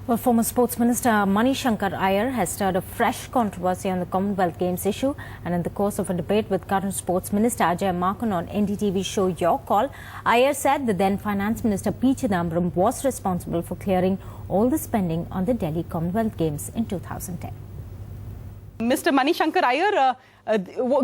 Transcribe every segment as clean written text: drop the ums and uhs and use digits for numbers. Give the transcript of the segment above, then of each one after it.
Well, former Sports Minister Shankar Aiyar has stirred a fresh controversy on the Commonwealth Games issue, and in the course of a debate with current Sports Minister Ajay Maken on NDTV show Your Call, Aiyar said the then Finance Minister P Chidambaram was responsible for clearing all the spending on the Delhi Commonwealth Games in 2010. Mr. Shankar Aiyar,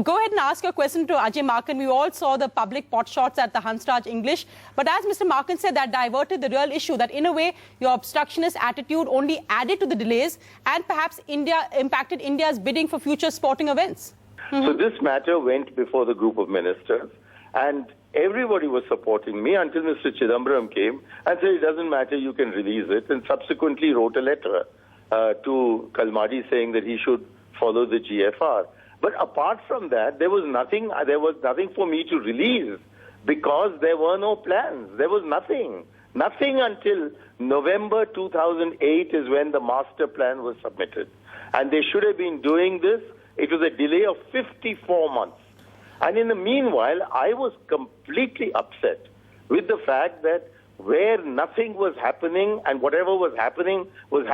go ahead and ask your question to Ajay Maken. We all saw the public pot shots at the Hansraj English. But as Mr. Maken said, that diverted the real issue, that in a way, your obstructionist attitude only added to the delays and perhaps impacted India's bidding for future sporting events. So this matter went before the group of ministers, and everybody was supporting me until Mr. Chidambaram came and said, it doesn't matter, you can release it, and subsequently wrote a letter to Kalmadi saying that he should follow the GFR. But apart from that, there was nothing for me to release because there were no plans. There was nothing. Nothing until November 2008 is when the master plan was submitted. And they should have been doing this. It was a delay of 54 months. And in the meanwhile, I was completely upset with the fact that where nothing was happening and whatever was happening with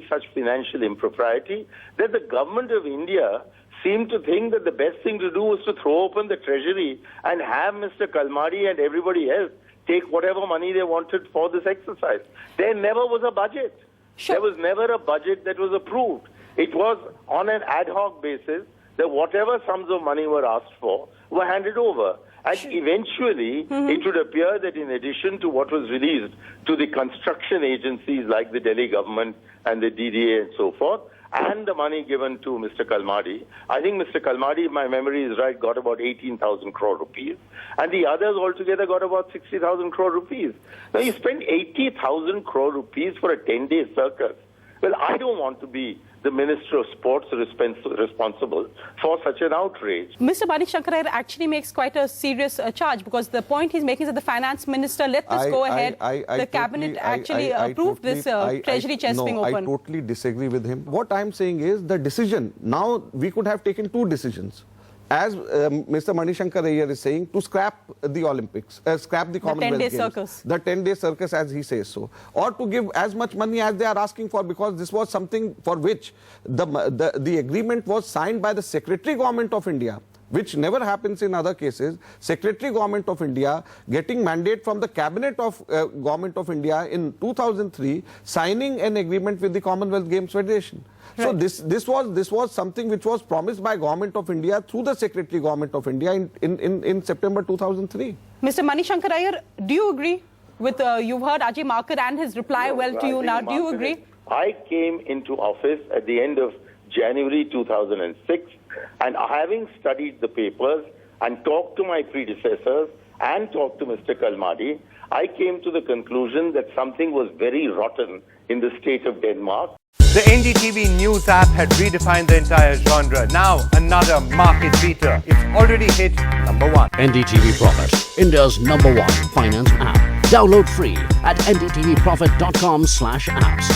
such financial impropriety, that the government of India seemed to think that the best thing to do was to throw open the treasury and have Mr. Kalmadi and everybody else take whatever money they wanted for this exercise. There never was a budget. Sure. There was never a budget that was approved. It was on an ad hoc basis that whatever sums of money were asked for were handed over. And eventually, it would appear that in addition to what was released to the construction agencies like the Delhi government and the DDA and so forth, and the money given to Mr. Kalmadi, I think Mr. Kalmadi, if my memory is right, got about 18,000 crore rupees. And the others altogether got about 60,000 crore rupees. Now, you spend 80,000 crore rupees for a 10-day circus. Well, I don't want to be the Minister of Sports responsible for such an outrage. Mr. Shankar Aiyar actually makes quite a serious charge, because the point he's making is that the Finance Minister let this go ahead. The Cabinet actually approved this Treasury chest being open. I totally disagree with him. What I'm saying is the decision, now we could have taken two decisions. As Mr. Shankar Aiyar is saying, to scrap the Olympics, scrap the Commonwealth Games. 10-day circus. The 10-day circus, as he says so. Or to give as much money as they are asking for, because this was something for which the agreement was signed by the Secretary Government of India, which never happens in other cases. Secretary Government of India getting mandate from the Cabinet of Government of India in 2003, signing an agreement with the Commonwealth Games Federation. So this was something which was promised by Government of India through the Secretary Government of India in September 2003. Mr. Shankar Aiyar, do you agree with, you've heard Ajay Maken and his reply to you now, do you agree? I came into office at the end of January 2006, and having studied the papers and talked to my predecessors and talked to Mr. Kalmadi, I came to the conclusion that something was very rotten in the state of Denmark. The NDTV news app had redefined the entire genre. Now, another market beater. It's already hit #1. NDTV Profit, India's #1 finance app. Download free at ndtvprofit.com/apps.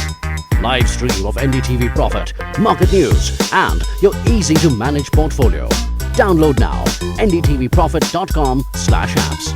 Live stream of NDTV Profit, market news, and your easy-to-manage portfolio. Download now, ndtvprofit.com/apps.